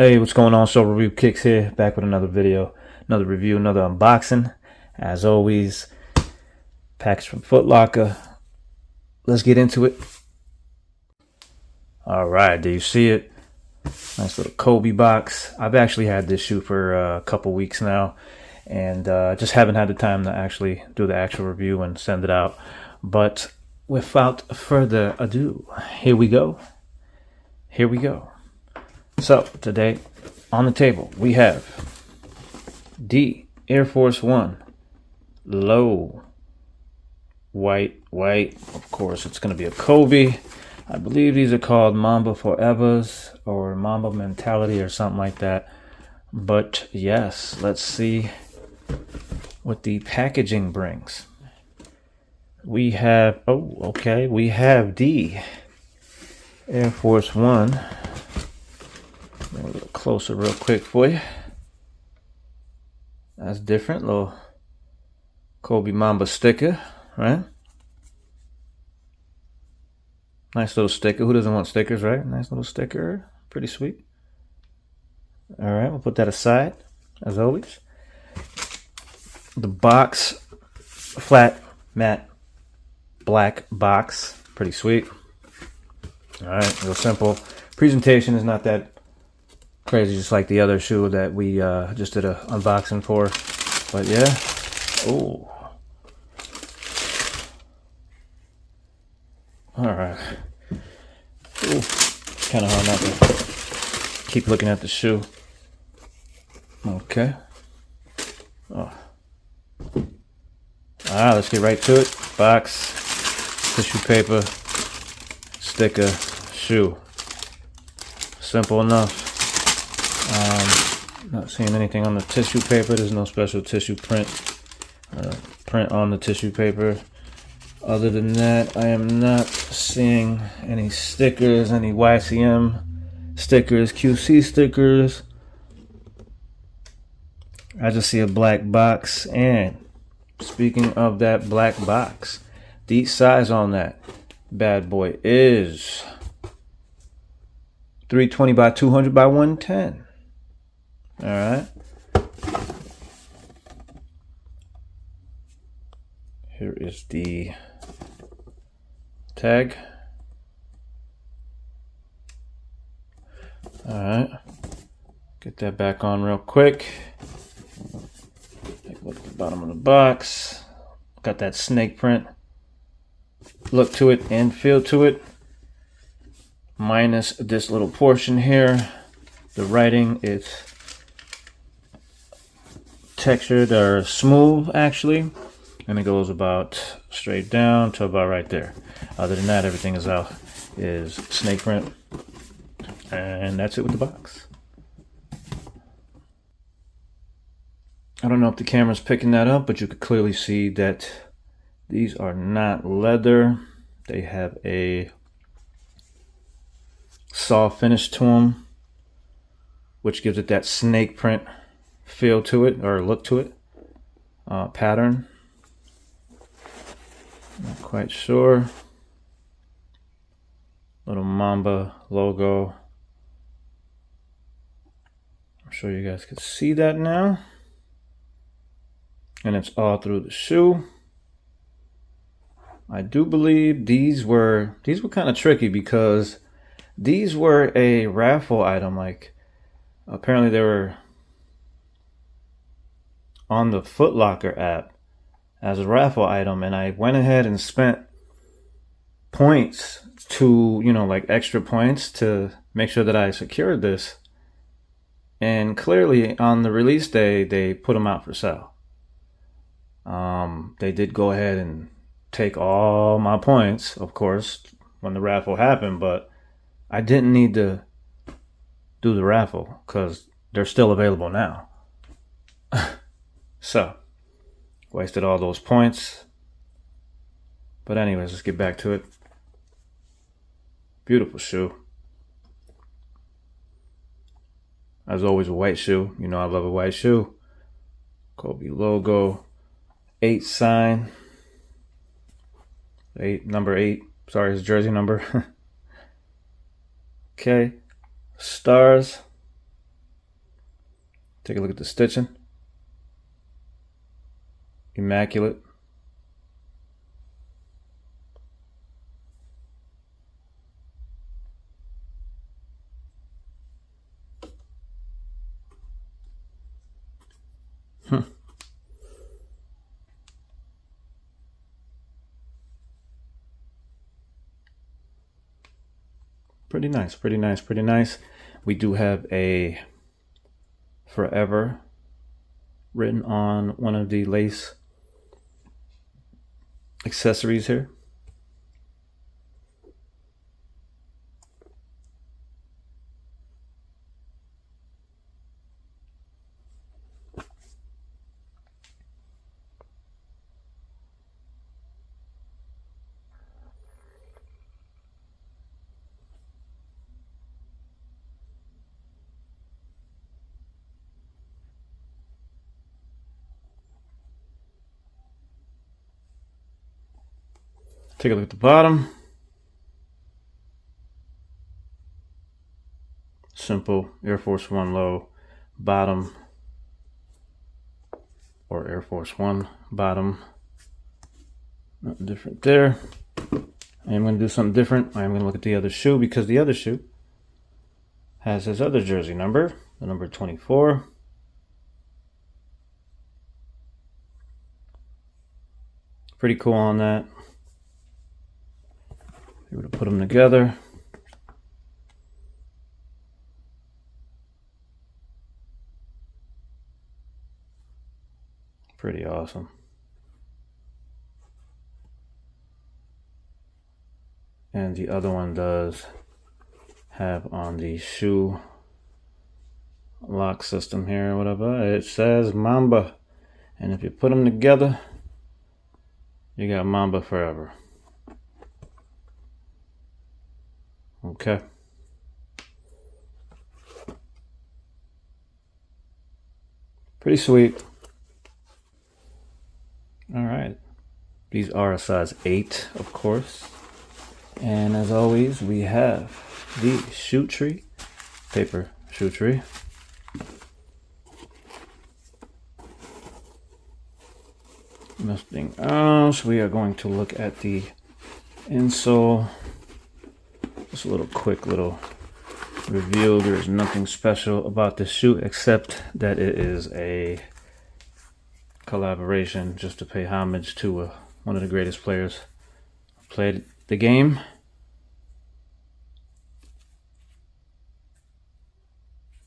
Hey, what's going on? Soul Review Kicks here, back with another video, another review, another unboxing. As always, package from Foot Locker. Let's get into it. All right, do you see it? Nice little Kobe box. I've actually had this shoe for a couple weeks now, and just haven't had the time to actually do the actual review and send it out. But without further ado, here we go. Here we go. So today on the table we have the Air Force One low white. Of course, it's going to be a Kobe. I believe these are called Mamba Forevers or Mamba Mentality or something like that. But yes, let's see what the packaging brings. We have, we have the Air Force One. A little closer real quick for you. That's different. Little Kobe Mamba sticker, right? Nice little sticker. Who doesn't want stickers, right? Nice little sticker. Pretty sweet. All right, we'll put that aside, as always. The box, flat, matte, black box. Pretty sweet. All right, real simple. Presentation is not that crazy, just like the other shoe that we just did a unboxing for. But yeah, oh, all right. Ooh, kind of hard not to keep looking at the shoe. Okay. Oh. Let's get right to it. Box, tissue paper, sticker, shoe. Simple enough. Not seeing anything on the tissue paper. There's no special tissue print on the tissue paper. Other than that, I am not seeing any stickers, any YCM stickers, QC stickers. I just see a black box. And speaking of that black box, the size on that bad boy is 320 by 200 by 110. All right. Here is the tag. All right. Get that back on real quick. Take a look at the bottom of the box. Got that snake print look to it and feel to it. Minus this little portion here. The writing is textured or smooth actually, and it goes about straight down to about right there. Other than that, everything is snake print, and that's it with the box. I don't know if the camera's picking that up, but you could clearly see that these are not leather. They have a soft finish to them, which gives it that snake print feel to it, or look to it, pattern. Not quite sure. Little Mamba logo. I'm sure you guys can see that now. And it's all through the shoe. I do believe these were kind of tricky because these were a raffle item. Like, apparently they were on the Foot Locker app as a raffle item, and I went ahead and spent points to, like extra points to make sure that I secured this. And clearly on the release day, they put them out for sale. They did go ahead and take all my points, of course, when the raffle happened, but I didn't need to do the raffle because they're still available now. So, wasted all those points. But anyways, let's get back to it. Beautiful shoe. As always, a white shoe. You know I love a white shoe. Kobe logo. 8 sign. Number 8. Sorry, his jersey number. Okay. Stars. Take a look at the stitching. Immaculate. Pretty nice, pretty nice, pretty nice. We do have a Forever written on one of the lace accessories here. Take a look at the bottom. Simple Air Force One low bottom, or Air Force One bottom. Nothing different there. I am going to do something different. I am going to look at the other shoe, because the other shoe has his other jersey number, the number 24. Pretty cool on that. Able to put them together. Pretty awesome. And the other one does have on the shoe lock system here, whatever, it says Mamba. And if you put them together, you got Mamba forever. Okay. Pretty sweet. All right. These are a size 8, of course. And as always, we have the shoe tree, paper shoe tree. Nothing else. We are going to look at the insole. Just a little quick little review. There's nothing special about this shoe except that it is a collaboration just to pay homage to one of the greatest players who played the game.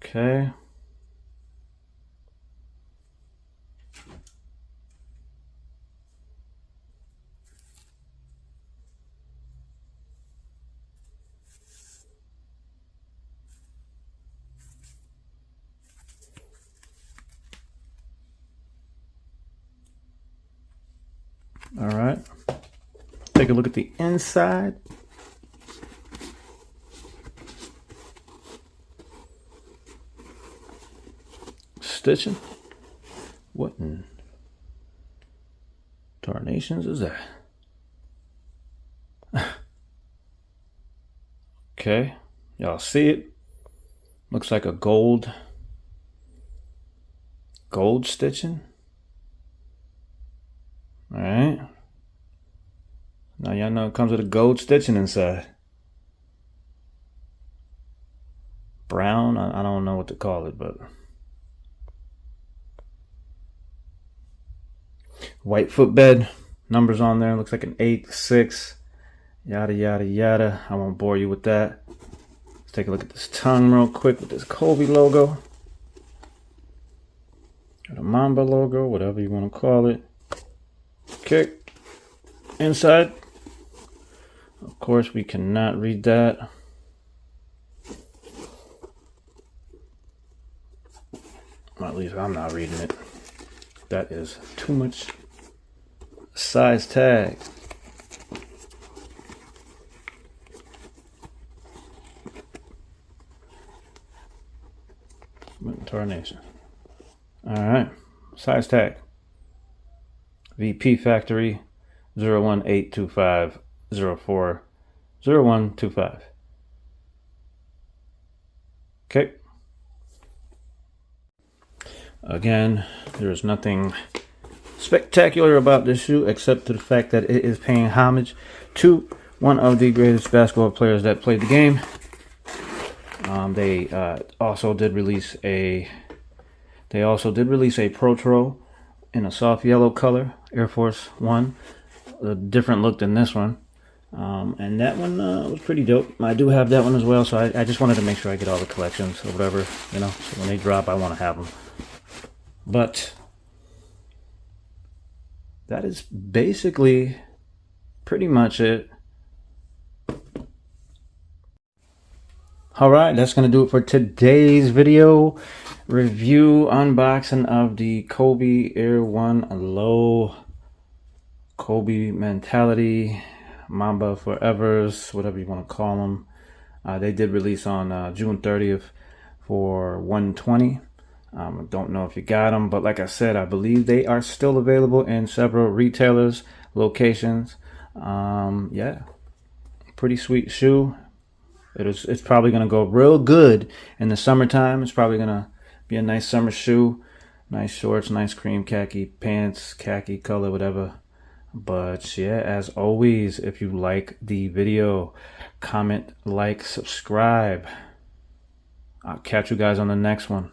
Okay. All right, take a look at the inside. Stitching. What in tarnations is that? Okay, y'all see it? Looks like a gold stitching. All right. Now y'all know it comes with a gold stitching inside. Brown, I don't know what to call it, but white footbed, numbers on there. Looks like an 8, 6, yada, yada, yada. I won't bore you with that. Let's take a look at this tongue real quick with this Kobe logo. Or the Mamba logo, whatever you want to call it. Okay, inside, of course, we cannot read that. Well, at least I'm not reading it. That is too much. Size tag. Tarnation. All right, size tag. VP Factory 01825040125. Again, there's nothing spectacular about this shoe except to the fact that it is paying homage to one of the greatest basketball players that played the game. They also did release a Protro in a soft yellow color, Air Force One, a different look than this one. And that one was pretty dope. I do have that one as well, so I just wanted to make sure I get all the collections or whatever, you know, so when they drop, I want to have them. But that is basically pretty much it. Alright, that's going to do it for today's video. Review, unboxing of the Kobe Air 1 Low, Kobe Mentality, Mamba Forevers, whatever you want to call them. They did release on June 30th for $120. Don't know if you got them, but like I said, I believe they are still available in several retailers, locations. Yeah, pretty sweet shoe. It's probably gonna go real good in the summertime. It's probably gonna be a nice summer shoe. Nice shorts, nice cream khaki pants, khaki color, whatever. But yeah, as always, if you like the video, comment, like, subscribe. I'll catch you guys on the next one.